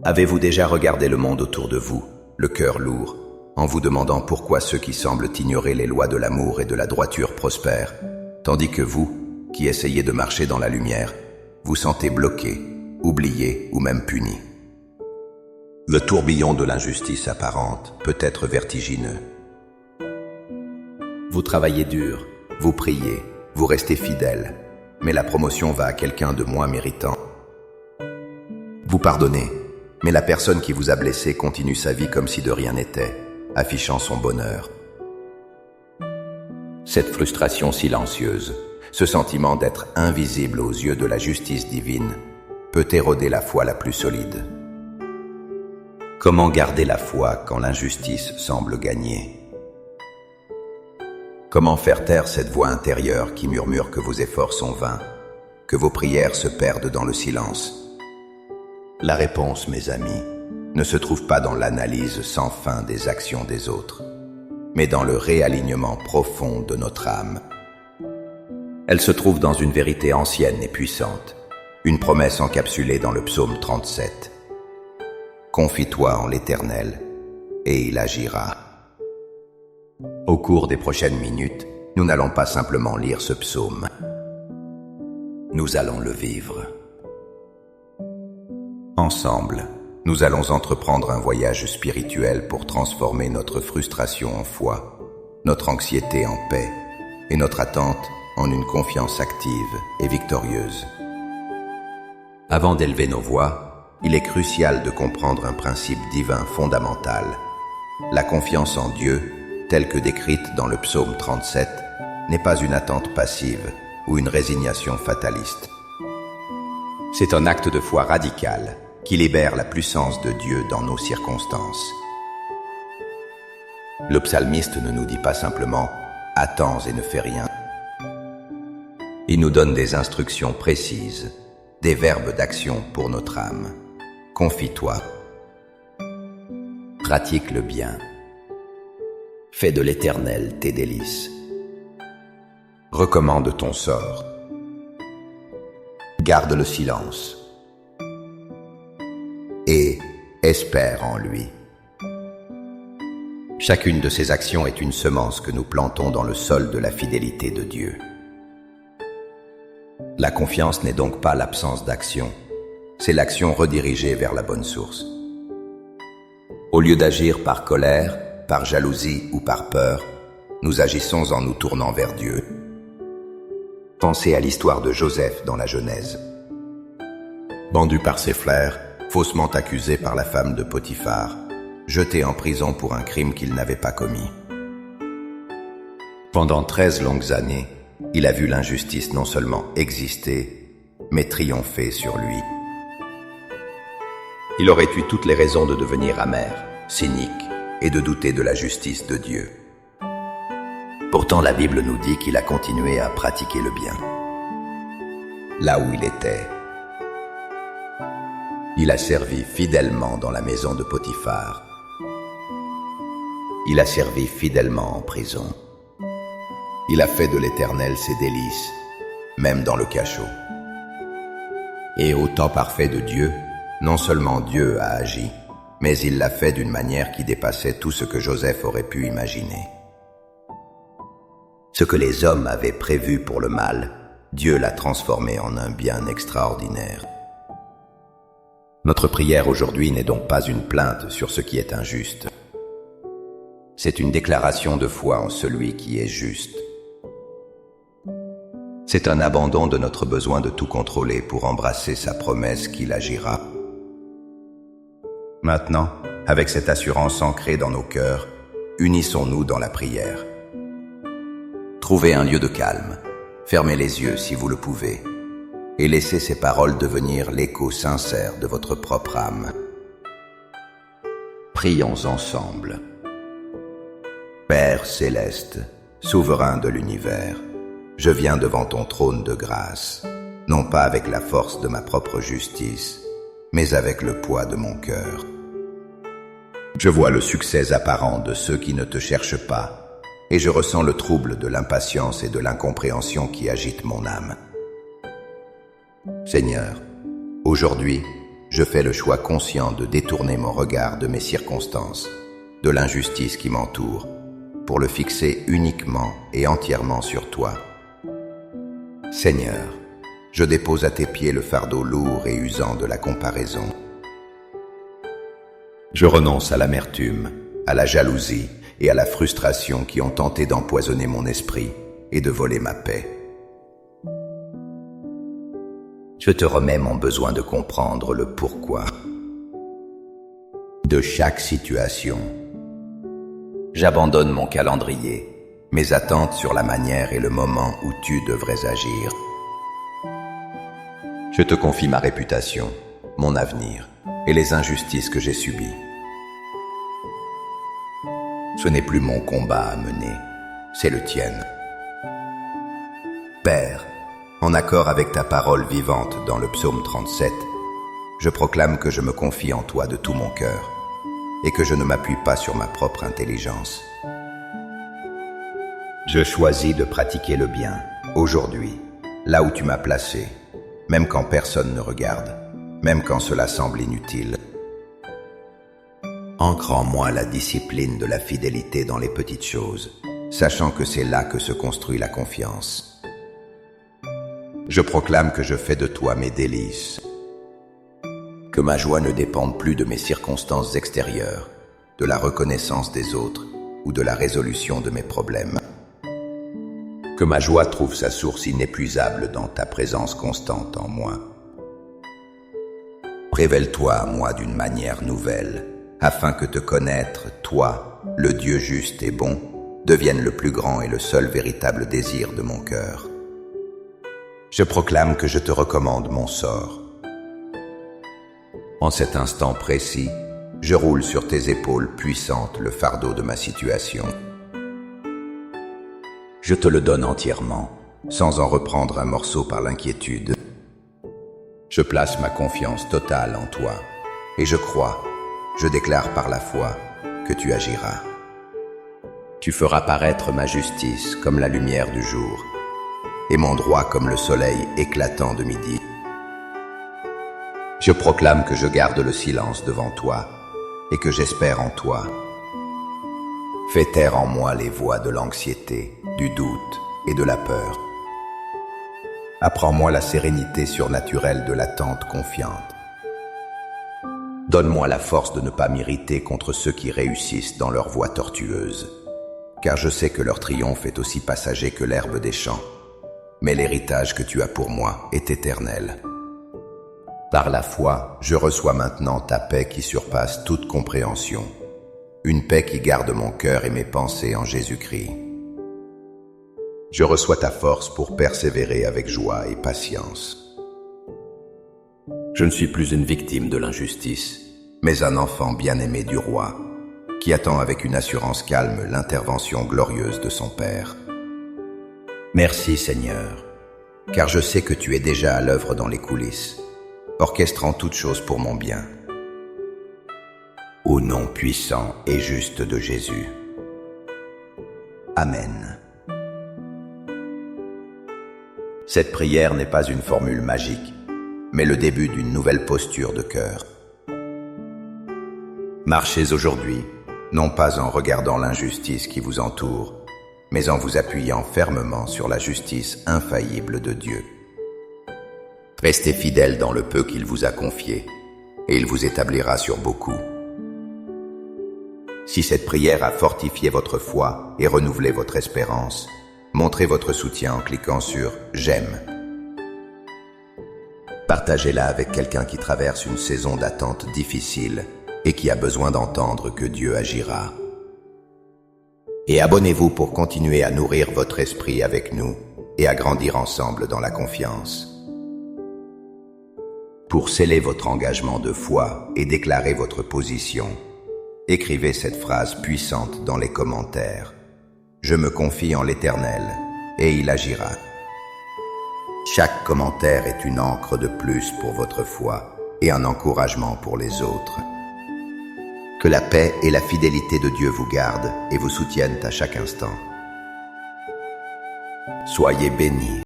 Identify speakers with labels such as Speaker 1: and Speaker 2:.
Speaker 1: Avez-vous déjà regardé le monde autour de vous, le cœur lourd, en vous demandant pourquoi ceux qui semblent ignorer les lois de l'amour et de la droiture prospèrent, tandis que vous, qui essayez de marcher dans la lumière, vous sentez bloqué, oublié ou même puni? Le tourbillon de l'injustice apparente peut être vertigineux. Vous travaillez dur, vous priez, vous restez fidèle, mais la promotion va à quelqu'un de moins méritant. Vous pardonnez, mais la personne qui vous a blessé continue sa vie comme si de rien n'était, affichant son bonheur. Cette frustration silencieuse, ce sentiment d'être invisible aux yeux de la justice divine, peut éroder la foi la plus solide. Comment garder la foi quand l'injustice semble gagner? Comment faire taire cette voix intérieure qui murmure que vos efforts sont vains, que vos prières se perdent dans le silence? La réponse, mes amis, ne se trouve pas dans l'analyse sans fin des actions des autres, mais dans le réalignement profond de notre âme. Elle se trouve dans une vérité ancienne et puissante, une promesse encapsulée dans le psaume 37. Confie-toi en l'Éternel, et il agira. Au cours des prochaines minutes, nous n'allons pas simplement lire ce psaume. Nous allons le vivre. Ensemble, nous allons entreprendre un voyage spirituel pour transformer notre frustration en foi, notre anxiété en paix et notre attente en une confiance active et victorieuse. Avant d'élever nos voix, il est crucial de comprendre un principe divin fondamental. La confiance en Dieu, telle que décrite dans le psaume 37, n'est pas une attente passive ou une résignation fataliste. C'est un acte de foi radical qui libère la puissance de Dieu dans nos circonstances. Le psalmiste ne nous dit pas simplement « attends et ne fais rien ». Il nous donne des instructions précises, des verbes d'action pour notre âme. Confie-toi. Pratique le bien. Fais de l'Éternel tes délices. Recommande ton sort. Garde le silence. Et espère en lui. Chacune de ces actions est une semence que nous plantons dans le sol de la fidélité de Dieu. La confiance n'est donc pas l'absence d'action, c'est l'action redirigée vers la bonne source. Au lieu d'agir par colère, par jalousie ou par peur, nous agissons en nous tournant vers Dieu. Pensez à l'histoire de Joseph dans la Genèse. Vendu par ses frères, faussement accusé par la femme de Potiphar, jeté en prison pour un crime qu'il n'avait pas commis. Pendant 13 longues années, il a vu l'injustice non seulement exister, mais triompher sur lui. Il aurait eu toutes les raisons de devenir amer, cynique et de douter de la justice de Dieu. Pourtant, la Bible nous dit qu'il a continué à pratiquer le bien. Là où il était, il a servi fidèlement dans la maison de Potiphar. Il a servi fidèlement en prison. Il a fait de l'Éternel ses délices, même dans le cachot. Et au temps parfait de Dieu, non seulement Dieu a agi, mais il l'a fait d'une manière qui dépassait tout ce que Joseph aurait pu imaginer. Ce que les hommes avaient prévu pour le mal, Dieu l'a transformé en un bien extraordinaire. Notre prière aujourd'hui n'est donc pas une plainte sur ce qui est injuste. C'est une déclaration de foi en celui qui est juste. C'est un abandon de notre besoin de tout contrôler pour embrasser sa promesse qu'il agira. Maintenant, avec cette assurance ancrée dans nos cœurs, unissons-nous dans la prière. Trouvez un lieu de calme, fermez les yeux si vous le pouvez, et laissez ces paroles devenir l'écho sincère de votre propre âme. Prions ensemble. Père céleste, souverain de l'univers, je viens devant ton trône de grâce, non pas avec la force de ma propre justice, mais avec le poids de mon cœur. Je vois le succès apparent de ceux qui ne te cherchent pas, et je ressens le trouble de l'impatience et de l'incompréhension qui agitent mon âme. Seigneur, aujourd'hui, je fais le choix conscient de détourner mon regard de mes circonstances, de l'injustice qui m'entoure, pour le fixer uniquement et entièrement sur toi. Seigneur, je dépose à tes pieds le fardeau lourd et usant de la comparaison. Je renonce à l'amertume, à la jalousie et à la frustration qui ont tenté d'empoisonner mon esprit et de voler ma paix. Je te remets mon besoin de comprendre le pourquoi de chaque situation. J'abandonne mon calendrier, mes attentes sur la manière et le moment où tu devrais agir. Je te confie ma réputation, mon avenir et les injustices que j'ai subies. Ce n'est plus mon combat à mener, c'est le tien. Père, en accord avec ta parole vivante dans le psaume 37, je proclame que je me confie en toi de tout mon cœur et que je ne m'appuie pas sur ma propre intelligence. Je choisis de pratiquer le bien, aujourd'hui, là où tu m'as placé, même quand personne ne regarde, même quand cela semble inutile. Ancre en moi la discipline de la fidélité dans les petites choses, sachant que c'est là que se construit la confiance. Je proclame que je fais de toi mes délices, que ma joie ne dépende plus de mes circonstances extérieures, de la reconnaissance des autres ou de la résolution de mes problèmes. Que ma joie trouve sa source inépuisable dans ta présence constante en moi. Révèle-toi à moi d'une manière nouvelle, afin que te connaître, toi, le Dieu juste et bon, devienne le plus grand et le seul véritable désir de mon cœur. Je proclame que je te recommande mon sort. En cet instant précis, je roule sur tes épaules puissantes le fardeau de ma situation. Je te le donne entièrement, sans en reprendre un morceau par l'inquiétude. Je place ma confiance totale en toi, et je déclare par la foi que tu agiras. Tu feras paraître ma justice comme la lumière du jour, et mon droit comme le soleil éclatant de midi. Je proclame que je garde le silence devant toi, et que j'espère en toi. Fais taire en moi les voix de l'anxiété, du doute et de la peur. Apprends-moi la sérénité surnaturelle de l'attente confiante. Donne-moi la force de ne pas m'irriter contre ceux qui réussissent dans leur voie tortueuse, car je sais que leur triomphe est aussi passager que l'herbe des champs. Mais l'héritage que tu as pour moi est éternel. Par la foi, je reçois maintenant ta paix qui surpasse toute compréhension, une paix qui garde mon cœur et mes pensées en Jésus-Christ. Je reçois ta force pour persévérer avec joie et patience. Je ne suis plus une victime de l'injustice, mais un enfant bien-aimé du roi, qui attend avec une assurance calme l'intervention glorieuse de son Père. Merci Seigneur, car je sais que tu es déjà à l'œuvre dans les coulisses, orchestrant toutes choses pour mon bien. Au nom puissant et juste de Jésus. Amen. Cette prière n'est pas une formule magique, mais le début d'une nouvelle posture de cœur. Marchez aujourd'hui, non pas en regardant l'injustice qui vous entoure, mais en vous appuyant fermement sur la justice infaillible de Dieu. Restez fidèle dans le peu qu'il vous a confié, et il vous établira sur beaucoup. Si cette prière a fortifié votre foi et renouvelé votre espérance, montrez votre soutien en cliquant sur « J'aime ». Partagez-la avec quelqu'un qui traverse une saison d'attente difficile et qui a besoin d'entendre que Dieu agira. Et abonnez-vous pour continuer à nourrir votre esprit avec nous et à grandir ensemble dans la confiance. Pour sceller votre engagement de foi et déclarer votre position, écrivez cette phrase puissante dans les commentaires. Je me confie en l'Éternel, et il agira. Chaque commentaire est une encre de plus pour votre foi et un encouragement pour les autres. Que la paix et la fidélité de Dieu vous gardent et vous soutiennent à chaque instant. Soyez bénis.